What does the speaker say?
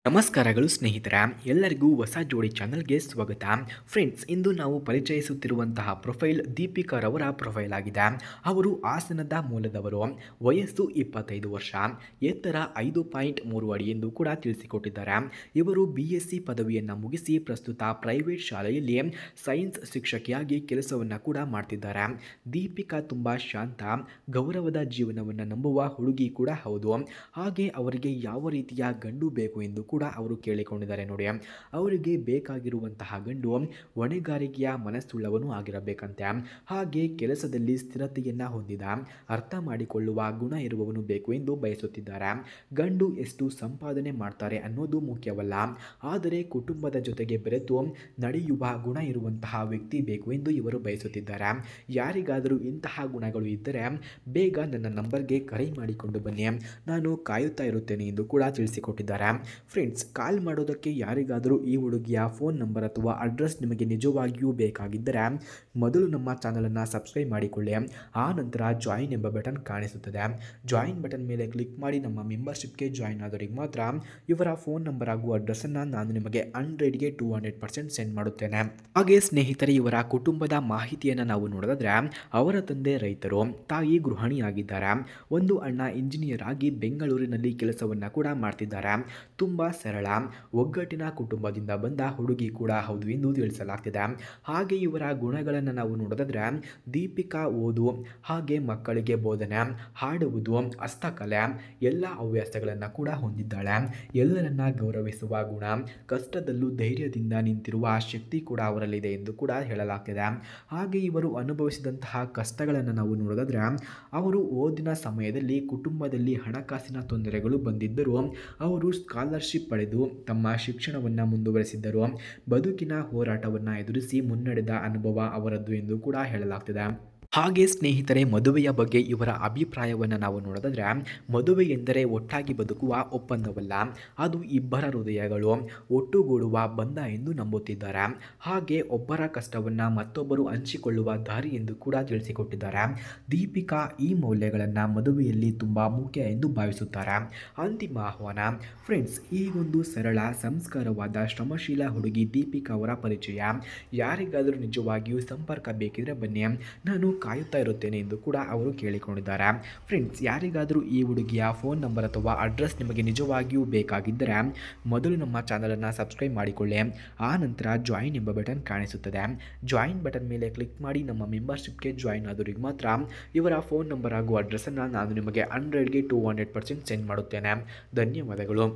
ನಮಸ್ಕಾರಗಳು ಸ್ನೇಹಿತರೆ, ಎಲ್ಲರಿಗೂ ಹೊಸ ಜೋಡಿ ಚಾನಲ್ಗೆ ಸ್ವಾಗತ. ಫ್ರೆಂಡ್ಸ್, ಇಂದು ನಾವು ಪರಿಚಯಿಸುತ್ತಿರುವಂತಹ ಪ್ರೊಫೈಲ್ ದೀಪಿಕಾರವರ ಪ್ರೊಫೈಲ್ ಆಗಿದೆ. ಅವರು ಹಾಸನದ ಮೂಲದವರು, ವಯಸ್ಸು 25 ವರ್ಷ, ಎತ್ತರ 5.3 ಅಡಿ ಎಂದು ಕೂಡ ತಿಳಿಸಿಕೊಟ್ಟಿದ್ದಾರೆ. ಇವರು BSc ಪದವಿಯನ್ನು ಮುಗಿಸಿ ಪ್ರಸ್ತುತ ಪ್ರೈವೇಟ್ ಶಾಲೆಯಲ್ಲಿ ಸೈನ್ಸ್ ಶಿಕ್ಷಕಿಯಾಗಿ ಕೆಲಸವನ್ನು ಕೂಡ ಮಾಡ್ತಿದ್ದಾರೆ. ದೀಪಿಕಾ ತುಂಬ ಶಾಂತ, ಗೌರವದ ಜೀವನವನ್ನು ನಂಬುವ ಹುಡುಗಿ ಕೂಡ ಹೌದು. ಹಾಗೆ ಅವರಿಗೆ ಯಾವ ರೀತಿಯ ಗಂಡು ಬೇಕು ಎಂದು ಕೂಡ ಅವರು ಕೇಳಿಕೊಂಡಿದ್ದಾರೆ ನೋಡಿ. ಅವರಿಗೆ ಬೇಕಾಗಿರುವಂತಹ ಗಂಡು ಹೊಣೆಗಾರಿಕೆಯ ಮನಸ್ಸುಳ್ಳವನು ಆಗಿರಬೇಕಂತೆ. ಹಾಗೆ ಕೆಲಸದಲ್ಲಿ ಸ್ಥಿರತೆಯನ್ನ ಹೊಂದಿದ, ಅರ್ಥ ಮಾಡಿಕೊಳ್ಳುವ ಗುಣ ಇರುವವನು ಬೇಕು ಎಂದು ಬಯಸುತ್ತಿದ್ದಾರೆ. ಗಂಡು ಎಷ್ಟು ಸಂಪಾದನೆ ಮಾಡ್ತಾರೆ ಅನ್ನೋದು ಮುಖ್ಯವಲ್ಲ, ಆದರೆ ಕುಟುಂಬದ ಜೊತೆಗೆ ಬೆರೆತು ನಡೆಯುವ ಗುಣ ಇರುವಂತಹ ವ್ಯಕ್ತಿ ಬೇಕು ಎಂದು ಇವರು ಬಯಸುತ್ತಿದ್ದಾರೆ. ಯಾರಿಗಾದರೂ ಇಂತಹ ಗುಣಗಳು ಇದ್ದರೆ ಬೇಗ ನನ್ನ ನಂಬರ್ಗೆ ಕರೆ ಮಾಡಿಕೊಂಡು ಬನ್ನಿ, ನಾನು ಕಾಯುತ್ತಾ ಇರುತ್ತೇನೆ ಎಂದು ಕೂಡ ತಿಳಿಸಿಕೊಟ್ಟಿದ್ದಾರೆ. ಫ್ರೆಂಡ್ಸ್, ಕಾಲ್ ಮಾಡೋದಕ್ಕೆ ಯಾರಿಗಾದರೂ ಈ ಹುಡುಗಿಯ ಫೋನ್ ನಂಬರ್ ಅಥವಾ ಅಡ್ರೆಸ್ ನಿಮಗೆ ನಿಜವಾಗಿಯೂ ಬೇಕಾಗಿದ್ದರೆ ಮೊದಲು ನಮ್ಮ ಚಾನಲನ್ನು ಸಬ್ಸ್ಕ್ರೈಬ್ ಮಾಡಿಕೊಳ್ಳಿ. ಆ ನಂತರ ಜಾಯಿನ್ ಎಂಬ ಬಟನ್ ಕಾಣಿಸುತ್ತದೆ. ಜಾಯಿನ್ ಬಟನ್ ಮೇಲೆ ಕ್ಲಿಕ್ ಮಾಡಿ ನಮ್ಮ ಮೆಂಬರ್ಶಿಪ್ಗೆ ಜಾಯಿನ್ ಆದವರಿಗೆ ಮಾತ್ರ ಇವರ ಫೋನ್ ನಂಬರ್ ಹಾಗೂ ಅಡ್ರೆಸ್ಸನ್ನು ನಾನು ನಿಮಗೆ 100ಗೆ 200% ಸೆಂಡ್ ಮಾಡುತ್ತೇನೆ. ಹಾಗೆ ಸ್ನೇಹಿತರೆ, ಇವರ ಕುಟುಂಬದ ಮಾಹಿತಿಯನ್ನು ನಾವು ನೋಡೋದಾದ್ರೆ, ಅವರ ತಂದೆ ರೈತರು, ತಾಯಿ ಗೃಹಿಣಿಯಾಗಿದ್ದಾರೆ. ಒಂದು ಅಣ್ಣ ಇಂಜಿನಿಯರ್ ಆಗಿ ಬೆಂಗಳೂರಿನಲ್ಲಿ ಕೆಲಸವನ್ನು ಕೂಡ ಮಾಡ್ತಿದ್ದಾರೆ. ತುಂಬ ಸರಳ, ಒಗ್ಗಟ್ಟಿನ ಕುಟುಂಬದಿಂದ ಬಂದ ಹುಡುಗಿ ಕೂಡ ಹೌದು ಎಂದು ತಿಳಿಸಲಾಗ್ತಿದೆ. ಹಾಗೆ ಇವರ ಗುಣಗಳನ್ನು ನಾವು ನೋಡೋದಾದ್ರೆ, ದೀಪಿಕಾ ಓದು, ಹಾಗೆ ಮಕ್ಕಳಿಗೆ ಬೋಧನೆ, ಹಾಡುವುದು, ಹಸ್ತಕಲೆ ಎಲ್ಲ ಹವ್ಯಾಸಗಳನ್ನು ಕೂಡ ಹೊಂದಿದ್ದಾಳೆ. ಎಲ್ಲರನ್ನ ಗೌರವಿಸುವ ಗುಣ, ಕಷ್ಟದಲ್ಲೂ ಧೈರ್ಯದಿಂದ ನಿಂತಿರುವ ಶಕ್ತಿ ಕೂಡ ಅವರಲ್ಲಿದೆ ಎಂದು ಕೂಡ ಹೇಳಲಾಗ್ತಿದೆ. ಹಾಗೆ ಇವರು ಅನುಭವಿಸಿದಂತಹ ಕಷ್ಟಗಳನ್ನು ನಾವು ನೋಡೋದಾದ್ರೆ, ಅವರು ಓದಿನ ಸಮಯದಲ್ಲಿ ಕುಟುಂಬದಲ್ಲಿ ಹಣಕಾಸಿನ ತೊಂದರೆಗಳು ಬಂದಿದ್ದರೂ ಅವರು ಸ್ಕಾಲರ್ಶಿಪ್ ಪಡೆದು ತಮ್ಮ ಶಿಕ್ಷಣವನ್ನು ಮುಂದುವರೆಸಿದ್ದರು. ಬದುಕಿನ ಹೋರಾಟವನ್ನು ಎದುರಿಸಿ ಮುನ್ನಡೆದ ಅನುಭವ ಅವರದ್ದು ಎಂದು ಕೂಡ ಹೇಳಲಾಗ್ತಿದೆ. ಹಾಗೆ ಸ್ನೇಹಿತರೆ, ಮದುವೆಯ ಬಗ್ಗೆ ಇವರ ಅಭಿಪ್ರಾಯವನ್ನು ನಾವು ನೋಡೋದಾದ್ರೆ, ಮದುವೆ ಎಂದರೆ ಒಟ್ಟಾಗಿ ಬದುಕುವ ಒಪ್ಪಂದವಲ್ಲ, ಅದು ಇಬ್ಬರ ಹೃದಯಗಳು ಒಟ್ಟುಗೂಡುವ ಬಂಧ ಎಂದು ನಂಬುತ್ತಿದ್ದಾರೆ. ಹಾಗೆ ಒಬ್ಬರ ಕಷ್ಟವನ್ನು ಮತ್ತೊಬ್ಬರು ಹಂಚಿಕೊಳ್ಳುವ ದಾರಿ ಎಂದು ಕೂಡ ತಿಳಿಸಿಕೊಟ್ಟಿದ್ದಾರೆ. ದೀಪಿಕಾ ಈ ಮೌಲ್ಯಗಳನ್ನು ಮದುವೆಯಲ್ಲಿ ತುಂಬ ಮುಖ್ಯ ಎಂದು ಭಾವಿಸುತ್ತಾರೆ. ಅಂತಿಮ ಆಹ್ವಾನ. ಫ್ರೆಂಡ್ಸ್, ಈಗೊಂದು ಸರಳ, ಸಂಸ್ಕಾರವಾದ, ಶ್ರಮಶೀಲ ಹುಡುಗಿ ದೀಪಿಕಾ ಅವರ ಪರಿಚಯ. ಯಾರಿಗಾದರೂ ನಿಜವಾಗಿಯೂ ಸಂಪರ್ಕ ಬೇಕಿದ್ರೆ ಬನ್ನಿ, ನಾನು ಕಾಯುತ್ತಾ ಇರುತ್ತೇನೆ ಎಂದು ಕೂಡ ಅವರು ಕೇಳಿಕೊಂಡಿದ್ದಾರೆ. ಫ್ರೆಂಡ್ಸ್, ಯಾರಿಗಾದರೂ ಈ ಹುಡುಗಿಯ ಫೋನ್ ನಂಬರ್ ಅಥವಾ ಅಡ್ರೆಸ್ ನಿಮಗೆ ನಿಜವಾಗಿಯೂ ಬೇಕಾಗಿದ್ದರೆ ಮೊದಲು ನಮ್ಮ ಚಾನಲನ್ನು ಸಬ್ಸ್ಕ್ರೈಬ್ ಮಾಡಿಕೊಳ್ಳಿ. ಆ ನಂತರ ಜಾಯಿನ್ ಎಂಬ ಬಟನ್ ಕಾಣಿಸುತ್ತದೆ. ಜಾಯಿನ್ ಬಟನ್ ಮೇಲೆ ಕ್ಲಿಕ್ ಮಾಡಿ ನಮ್ಮ ಮೆಂಬರ್ಶಿಪ್ಗೆ ಜಾಯಿನ್ ಆದವರಿಗೆ ಮಾತ್ರ ಇವರ ಫೋನ್ ನಂಬರ್ ಹಾಗೂ ಅಡ್ರೆಸ್ಸನ್ನು ನಾನು ನಿಮಗೆ 100ಗೆ 200% ಸೆಂಡ್ ಮಾಡುತ್ತೇನೆ. ಧನ್ಯವಾದಗಳು.